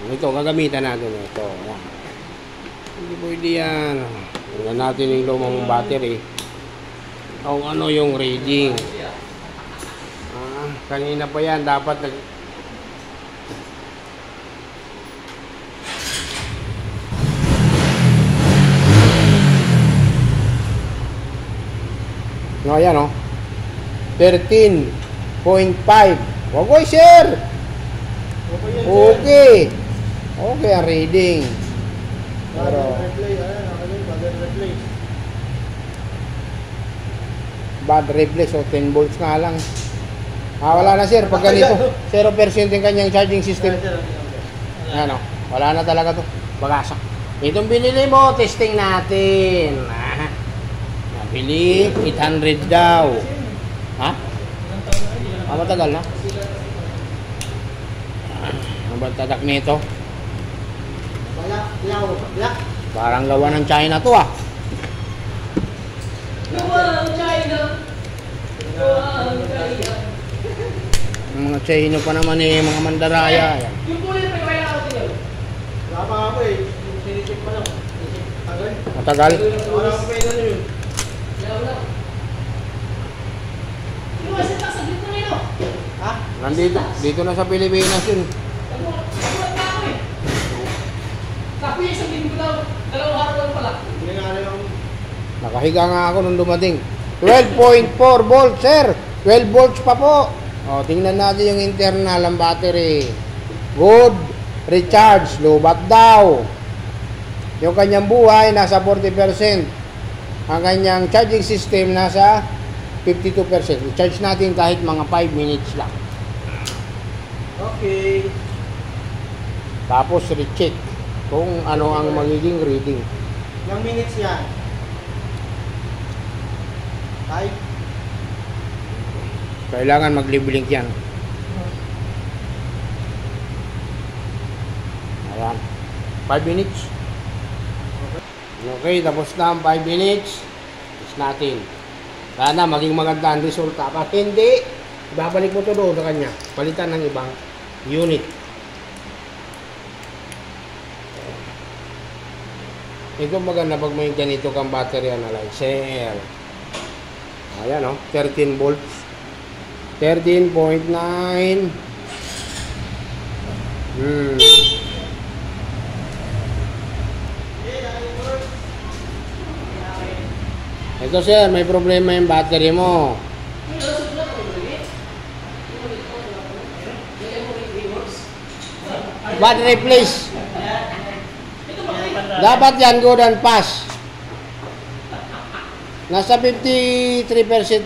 Ito, gagamitan natin ito. Ayan. Hindi pwede yan. Tingnan natin yung lumang battery. Kung ano yung reading. Kanina pa yan, dapat no, ayan o. 13.5. Wag ko i-share. Okay. Okay ang reading. Pero bad replay, so 10 volts nga lang. Wala na sir, pag ganito 0% yung kanyang charging system. Ano, wala na talaga to. Bagasa. Itong binili mo, testing natin. Nabili 800 daw. Ha? Matagal na. Ano ba tatak nito? Parang gawa ng China to ah. Gawa ng China. Mga Chino pa naman eh, mga mandaraya. Yung tuloy na pagkaya ako din yun. Wala pa ako eh. Sinisip pa lang. Matagal? Wala pa pwede na yun. Wala. Yung kasi nakasaglit na ngayon. Ha? Nandito, dito na sa Pilipinas yun. Nagulat na ako eh. Sabi niya isang linggo daw. 2 araw lang pala. Hindi nga rin ako. Nakahiga nga ako nung dumating. 12.4 volts sir. 12 volts pa po. O, tingnan natin yung internal ng battery. Good. Recharge. Lobat daw. Yung kanyang buhay nasa 40%. Ang kanyang charging system nasa 52%. I-charge natin kahit mga 5 minutes lang. Okay. Tapos recheck kung ano ang magiging reading. Ilang minutes yan? 5? Kailangan mag-leveling yan. Ayan. 5 minutes. Okay, tapos na ang 5 minutes. Tapos natin. Sana maging maganda ang resulta. Kapag hindi, babalik mo to doon sa kanya. Palitan ng ibang unit. Ito maganda pag may ganito kang battery analyzer. Ayan o, 13 volts. 13.9. Ito sir, may problema yung battery mo. Battery replace. Dapat yan good and pass. Nasa 53%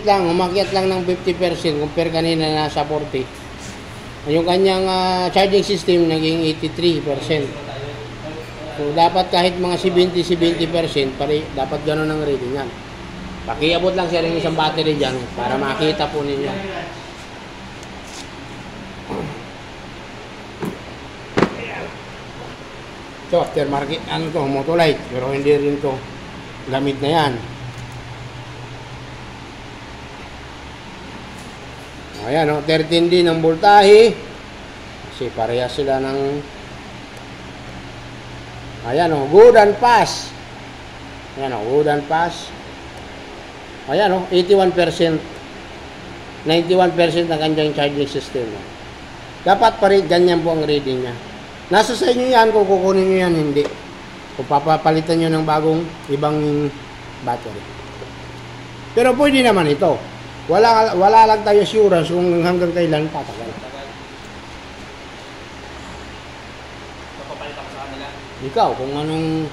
lang, umakyat lang ng 50%, compare kanina nasa 40. Yung kanyang charging system naging 83%. So dapat kahit mga 70% dapat gano'n ang reading yan. Pakiabot lang siya ng isang battery dyan para makita po ninyo. So aftermarket, ano to, Motolite, pero hindi rin to gamit na yan. Ayan o, 13 din ang voltahe. Kasi parehas sila ng... Ayan o, good and pass. Ayan o, good and pass. Ayan o, 81%. 91% ang kanyang charging system. Dapat pa rin ganyan po ang reading niya. Nasa sa inyo yan kung kukunin nyo yan, hindi. Kung papapalitan nyo ng bagong ibang battery. Pero pwede naman ito. Wala lang tayo assurance kung hanggang kailan patagal. Papapalit ako sa kanila. Ikaw, kung anong...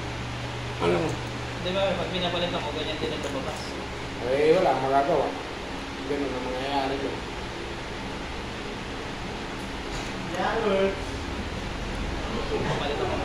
Di ba, pag pinapalit ako, ganyan din ang lumabas. Eh, wala magagawa. Ganun ang mangyayari doon. Yeah, works. Papalit ako.